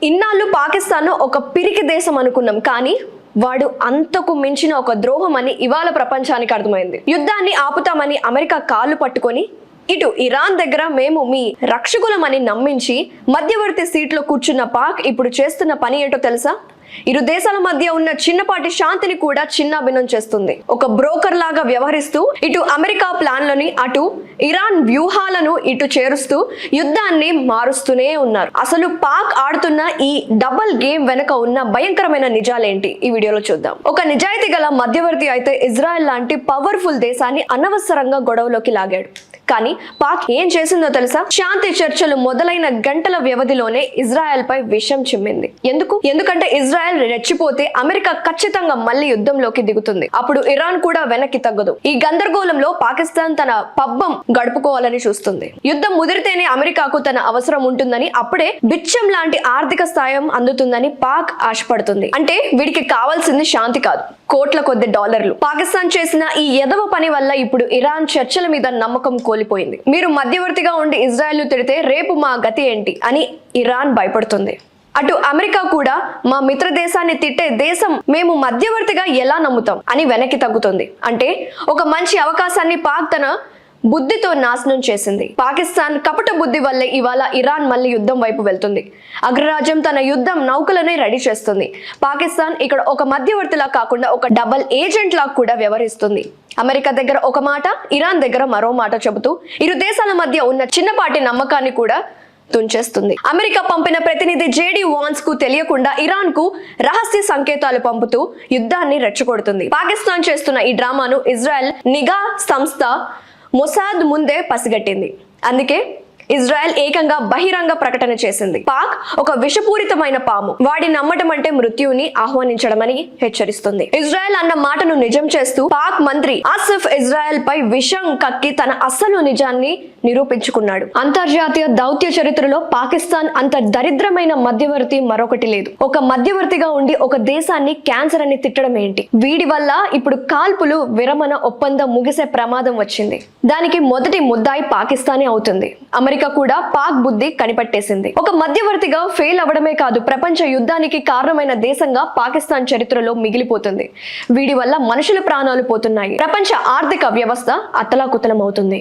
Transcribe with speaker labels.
Speaker 1: ఇన్నాళ్ళు పాకిస్తాన్ ఒక పిరికి దేశం అనుకున్నాం, కానీ వాడు అంతకు మించిన ఒక ద్రోహం అని ఇవాళ ప్రపంచానికి అర్థమైంది. యుద్ధాన్ని ఆపుతామని అమెరికా కాళ్ళు పట్టుకొని ఇటు ఇరాన్ దగ్గర మేము మీ రక్షకులమని నమ్మించి మధ్యవర్తి సీట్లో కూర్చున్న పాక్ ఇప్పుడు చేస్తున్న పని ఏంటో తెలుసా? ఇరు దేశాల మధ్య ఉన్న చిన్నపాటి శాంతిని కూడా చిన్నాభిన్నం చేస్తుంది. ఒక బ్రోకర్ లాగా వ్యవహరిస్తూ ఇటు అమెరికా ప్లాన్లని అటు ఇరాన్ వ్యూహాలను ఇటు చేరుస్తూ యుద్ధాన్ని మారుస్తూనే ఉన్నారు. అసలు పాక్ ఆడుతున్న ఈ డబల్ గేమ్ వెనుక ఉన్న భయంకరమైన నిజాలేంటి ఈ వీడియోలో చూద్దాం. ఒక నిజాయితీ గల మధ్యవర్తి అయితే ఇజ్రాయెల్ లాంటి పవర్ఫుల్ దేశాన్ని అనవసరంగా గొడవలోకి లాగాడు. కానీ పాక్ ఏం చేసిందో తెలుసా? శాంతి చర్చలు మొదలైన గంటల వ్యవధిలోనే ఇజ్రాయెల్ పై విషం చిమ్మింది. ఎందుకంటే ఇజ్రాయెల్ రెచ్చిపోతే అమెరికా ఖచ్చితంగా మళ్ళీ యుద్ధంలోకి దిగుతుంది. అప్పుడు ఇరాన్ కూడా వెనక్కి తగ్గదు. ఈ గందరగోళంలో పాకిస్తాన్ తన పబ్బం గడుపుకోవాలని చూస్తుంది. యుద్ధం ముదిరితేనే అమెరికాకు తన అవసరం ఉంటుందని, అప్పుడే బిచ్చం లాంటి ఆర్థిక సాయం అందుతుందని పాక్ ఆశపడుతుంది. అంటే వీడికి కావాల్సింది శాంతి కాదు, కోట్ల కొద్ది డాలర్లు. పాకిస్తాన్ చేసిన ఈ ఎదవ పని వల్ల ఇప్పుడు ఇరాన్ చర్చల మీద నమ్మకం కోల్పోయింది. మీరు మధ్యవర్తిగా ఉండి ఇజ్రాయెల్ తిడితే రేపు మా గతి ఏంటి అని ఇరాన్ భయపడుతుంది. అటు అమెరికా కూడా మా మిత్ర దేశాన్ని తిట్టే దేశం మేము మధ్యవర్తిగా ఎలా నమ్ముతాం అని వెనక్కి తగ్గుతుంది. అంటే ఒక మంచి అవకాశాన్ని పాక్ తన బుద్ధితో నాశనం చేసింది. పాకిస్తాన్ కపట బుద్ధి వల్లే ఇవాళ ఇరాన్ మళ్ళీ యుద్ధం వైపు వెళ్తుంది. అగ్రరాజ్యం తన యుద్ధం నౌకలనే రెడీ చేస్తుంది. పాకిస్తాన్ ఇక్కడ ఒక మధ్యవర్తిలా కాకుండా ఒక డబల్ ఏజెంట్ లా కూడా వ్యవహరిస్తుంది. అమెరికా దగ్గర ఒక మాట, ఇరాన్ దగ్గర మరో మాట చెబుతూ ఇరు దేశాల మధ్య ఉన్న చిన్నపాటి నమ్మకాన్ని కూడా తుంచేస్తుంది. అమెరికా పంపిన ప్రతినిధి జేడి వాన్స్ కు తెలియకుండా ఇరాన్ కు రహస్య సంకేతాలు పంపుతూ యుద్ధాన్ని రెచ్చగొడుతుంది. పాకిస్తాన్ చేస్తున్న ఈ డ్రామాను ఇజ్రాయెల్ నిఘా సంస్థ మొసాద్ ముందే పసిగట్టింది. అందుకే ఇజ్రాయెల్ ఏకంగా బహిరంగ ప్రకటన చేసింది. పాక్ ఒక విషపూరితమైన పాము, వాడి నమ్మటం అంటే మృత్యువుని ఆహ్వానించడమని హెచ్చరిస్తుంది. ఇజ్రాయెల్ అన్న మాటను నిజం చేస్తూ పాక్ మంత్రి ఆసిఫ్ ఇజ్రాయెల్ పై విషం కక్కి తన అసలు నిజాన్ని నిరూపించుకున్నాడు. అంతర్జాతీయ దౌత్య చరిత్రలో పాకిస్తాన్ అంత దరిద్రమైన మధ్యవర్తి మరొకటి లేదు. ఒక మధ్యవర్తిగా ఉండి ఒక దేశాన్ని క్యాన్సర్ అని తిట్టడం ఏంటి? వీడి వల్ల ఇప్పుడు కాల్పులు విరమణ ఒప్పందం ముగిసే ప్రమాదం వచ్చింది. దానికి మొదటి ముద్దాయి పాకిస్తానే అవుతుంది. అమెరికా కూడా పాక్ బుద్ధి కనిపెట్టేసింది. ఒక మధ్యవర్తిగా ఫెయిల్ అవడమే కాదు, ప్రపంచ యుద్ధానికి కారణమైన దేశంగా పాకిస్తాన్ చరిత్రలో మిగిలిపోతుంది. వీడి వల్ల మనుషుల ప్రాణాలు పోతున్నాయి. ప్రపంచ ఆర్థిక వ్యవస్థ అతలాకుతలం అవుతుంది.